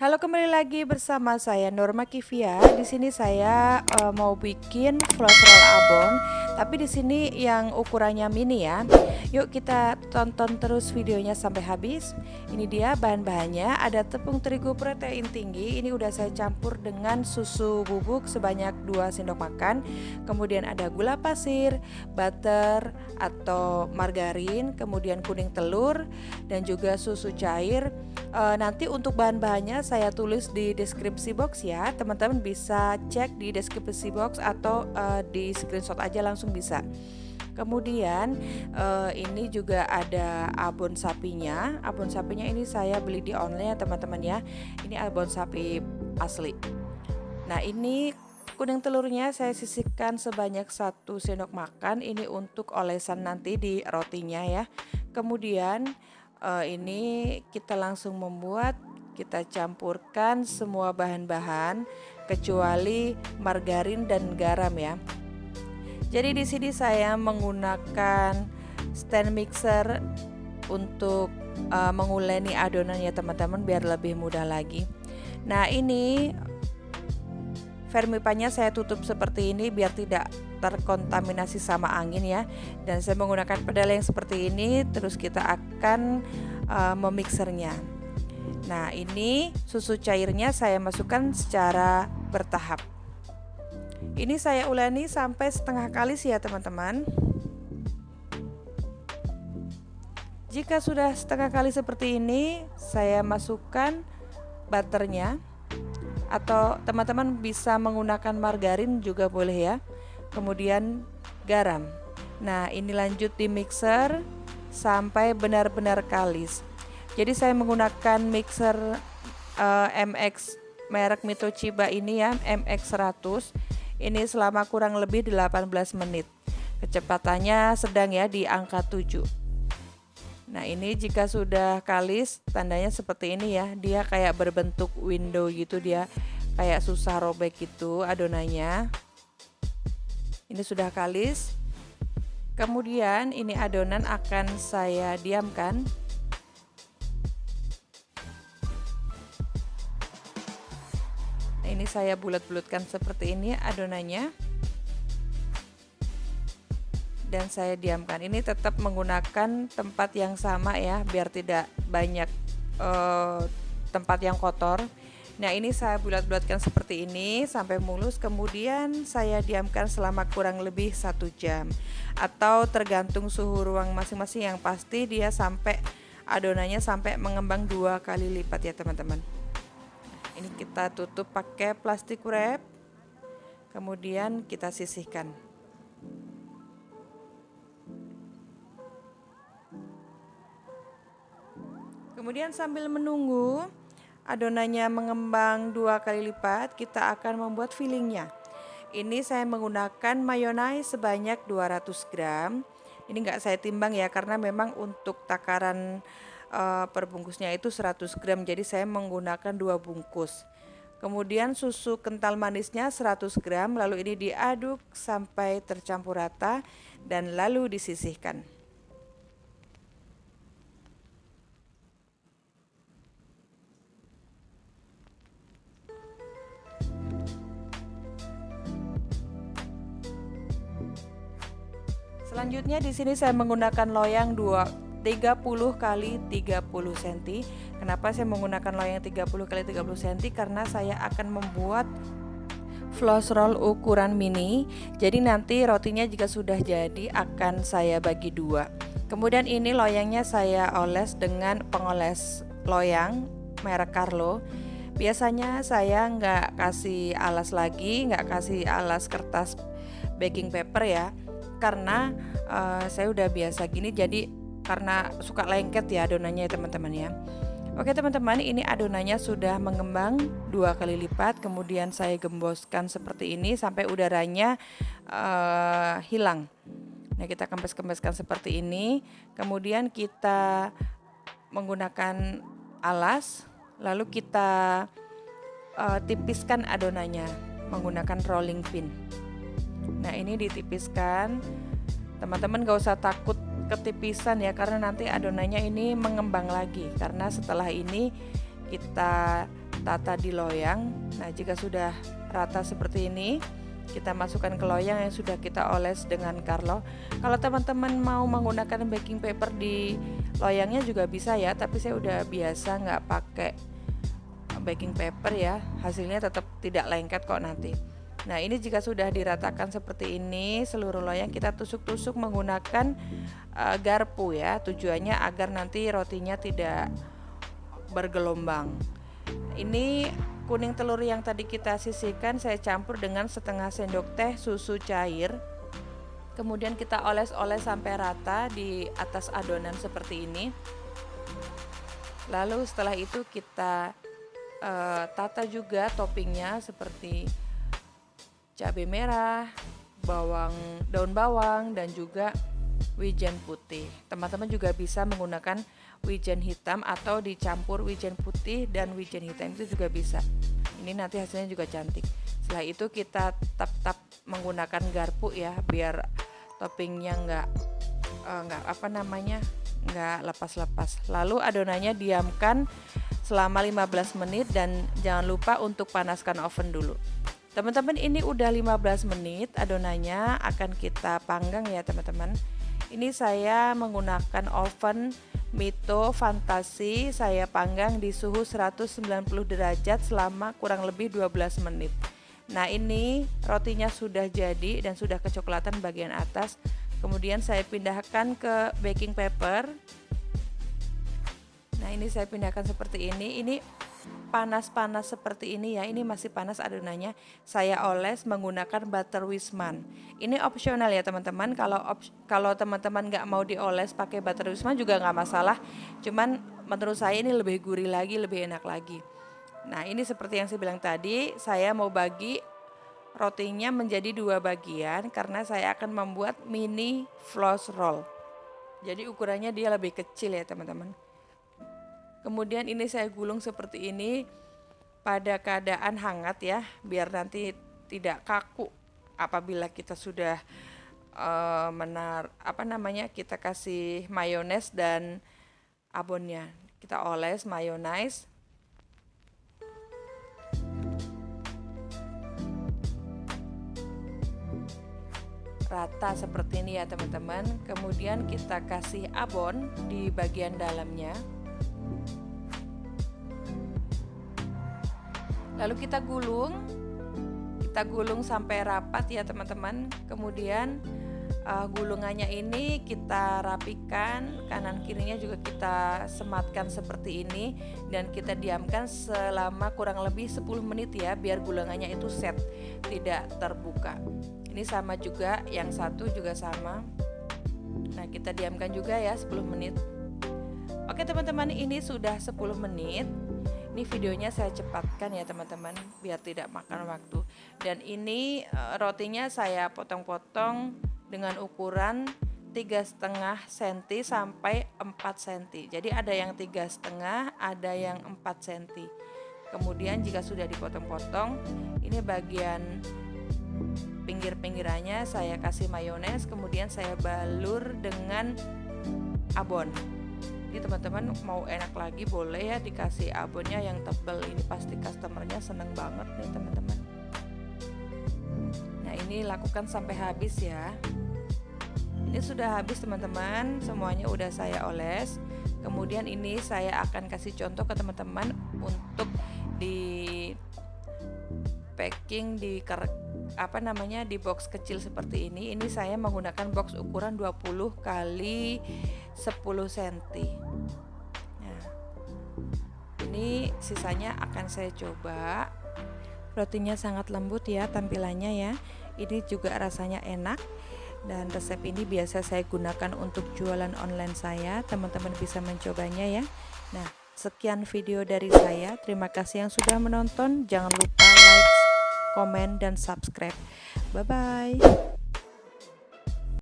Halo, kembali lagi bersama saya Norma Kivia. Di sini saya mau bikin flash roll abon, tapi di sini yang ukurannya mini ya. Yuk kita tonton terus videonya sampai habis. Ini dia bahan-bahannya. Ada tepung terigu protein tinggi. Ini udah saya campur dengan susu bubuk sebanyak 2 sendok makan. Kemudian ada gula pasir, butter atau margarin, kemudian kuning telur dan juga susu cair. Nanti untuk bahan-bahannya saya tulis di deskripsi box ya, teman-teman bisa cek di deskripsi box atau di screenshot aja langsung bisa. Kemudian ini juga ada abon sapinya. Abon sapinya ini saya beli di online ya teman-teman ya. Ini abon sapi asli. Nah, ini kuning telurnya saya sisihkan sebanyak 1 sendok makan. Ini untuk olesan nanti di rotinya ya. Kemudian ini kita langsung membuat, kita campurkan semua bahan-bahan kecuali margarin dan garam ya. Jadi di sini saya menggunakan stand mixer untuk menguleni adonan ya teman-teman, biar lebih mudah lagi. Nah, ini vermipannya saya tutup seperti ini biar tidak terkontaminasi sama angin ya, dan saya menggunakan pedal yang seperti ini. Terus kita akan memixernya. Nah, ini susu cairnya saya masukkan secara bertahap. Ini saya uleni sampai setengah kalis ya teman-teman. Jika sudah setengah kali seperti ini, saya masukkan butternya, atau teman-teman bisa menggunakan margarin juga boleh ya. Kemudian garam. Nah, ini lanjut di mixer sampai benar-benar kalis. Jadi saya menggunakan mixer MX merek Mitochiba ini ya, MX100. Ini selama kurang lebih 18 menit. Kecepatannya sedang ya, di angka 7. Nah, ini jika sudah kalis tandanya seperti ini ya. Dia kayak berbentuk window gitu, dia kayak susah robek gitu adonannya. Ini sudah kalis. Kemudian ini adonan akan saya diamkan. Nah, ini saya bulat-bulatkan seperti ini adonannya. Dan saya diamkan. Ini tetap menggunakan tempat yang sama ya, biar tidak banyak tempat yang kotor. Nah, ini saya bulat-bulatkan seperti ini sampai mulus. Kemudian saya diamkan selama kurang lebih 1 jam, atau tergantung suhu ruang masing-masing. Yang pasti dia sampai adonannya sampai mengembang 2 kali lipat ya teman-teman. Ini kita tutup pakai plastik wrap. Kemudian kita sisihkan. Kemudian sambil menunggu adonannya mengembang 2 kali lipat, kita akan membuat fillingnya. Ini saya menggunakan mayonnaise sebanyak 200 gram. Ini enggak saya timbang ya, karena memang untuk takaran perbungkusnya itu 100 gram. Jadi saya menggunakan 2 bungkus. Kemudian susu kental manisnya 100 gram. Lalu ini diaduk sampai tercampur rata dan lalu disisihkan. Selanjutnya di sini saya menggunakan loyang 30 kali 30 cm. Kenapa saya menggunakan loyang 30 kali 30 cm? Karena saya akan membuat flash roll ukuran mini. Jadi nanti rotinya jika sudah jadi akan saya bagi 2. Kemudian ini loyangnya saya oles dengan pengoles loyang merek Carlo. Biasanya saya nggak kasih alas lagi, nggak kasih alas kertas baking paper ya, karena saya udah biasa gini, jadi karena suka lengket ya adonannya ya teman-teman ya. Oke teman-teman, ini adonannya sudah mengembang 2 kali lipat. Kemudian saya gemboskan seperti ini sampai udaranya hilang. Nah, kita kempes-kempeskan seperti ini. Kemudian kita menggunakan alas, lalu kita tipiskan adonannya menggunakan rolling pin. Nah, ini ditipiskan. Teman-teman gak usah takut ketipisan ya, karena nanti adonannya ini mengembang lagi. Karena setelah ini kita tata di loyang. Nah, jika sudah rata seperti ini, kita masukkan ke loyang yang sudah kita oles dengan Carlo. Kalau teman-teman mau menggunakan baking paper di loyangnya juga bisa ya, tapi saya udah biasa nggak pakai baking paper ya, hasilnya tetap tidak lengket kok nanti. Nah, ini jika sudah diratakan seperti ini seluruh loyang, kita tusuk-tusuk menggunakan garpu ya, tujuannya agar nanti rotinya tidak bergelombang. Ini kuning telur yang tadi kita sisihkan saya campur dengan setengah sendok teh susu cair, kemudian kita oles-oles sampai rata di atas adonan seperti ini. Lalu setelah itu kita tata juga toppingnya seperti cabai merah, daun bawang, dan juga wijen putih. Teman-teman juga bisa menggunakan wijen hitam atau dicampur wijen putih dan wijen hitam, itu juga bisa. Ini nanti hasilnya juga cantik. Setelah itu kita tap-tap menggunakan garpu ya, biar toppingnya nggak lepas-lepas. Lalu adonannya diamkan selama 15 menit dan jangan lupa untuk panaskan oven dulu. Teman-teman, ini udah 15 menit, adonannya akan kita panggang ya teman-teman. Ini saya menggunakan oven Mito Fantasi, saya panggang di suhu 190 derajat selama kurang lebih 12 menit. Nah, ini rotinya sudah jadi dan sudah kecoklatan bagian atas. Kemudian saya pindahkan ke baking paper. Nah, ini saya pindahkan seperti ini. Ini panas-panas seperti ini ya. Ini masih panas adonannya. Saya oles menggunakan butter Wisman. Ini opsional ya teman-teman. Kalau teman-teman nggak mau dioles pakai butter Wisman juga nggak masalah. Cuman menurut saya ini lebih gurih lagi, lebih enak lagi. Nah, ini seperti yang saya bilang tadi, saya mau bagi rotinya menjadi 2 bagian karena saya akan membuat mini floss roll. Jadi ukurannya dia lebih kecil ya teman-teman. Kemudian ini saya gulung seperti ini pada keadaan hangat ya, biar nanti tidak kaku apabila kita sudah kita kasih mayones dan abonnya. Kita oles mayones. Rata seperti ini ya teman-teman. Kemudian kita kasih abon di bagian dalamnya. Lalu kita gulung sampai rapat ya teman-teman. Kemudian gulungannya ini kita rapikan, kanan kirinya juga kita sematkan seperti ini dan kita diamkan selama kurang lebih 10 menit ya, biar gulungannya itu set, tidak terbuka. Ini sama juga, yang satu juga sama. Nah, kita diamkan juga ya 10 menit. Oke teman-teman, ini sudah 10 menit. Ini videonya saya cepatkan ya teman-teman, biar tidak makan waktu. Dan ini rotinya saya potong-potong dengan ukuran 3,5 cm sampai 4 cm. Jadi ada yang 3,5, ada yang 4 cm. Kemudian jika sudah dipotong-potong, ini bagian pinggir-pinggirannya saya kasih mayones, kemudian saya balur dengan abon. Ini teman-teman mau enak lagi boleh ya dikasih abonnya yang tebal, ini pasti customernya seneng banget nih teman-teman. Nah, ini lakukan sampai habis ya. Ini sudah habis teman-teman, semuanya udah saya oles. Kemudian ini saya akan kasih contoh ke teman-teman untuk di packing di di box kecil seperti ini. Ini saya menggunakan box ukuran 20 kali 10 cm. Nah, ini sisanya akan saya coba. Rotinya sangat lembut ya tampilannya ya. Ini juga rasanya enak. Dan resep ini biasa saya gunakan untuk jualan online saya. Teman-teman bisa mencobanya ya. Nah, sekian video dari saya. Terima kasih yang sudah menonton. Jangan lupa like, komen, dan subscribe. Bye-bye.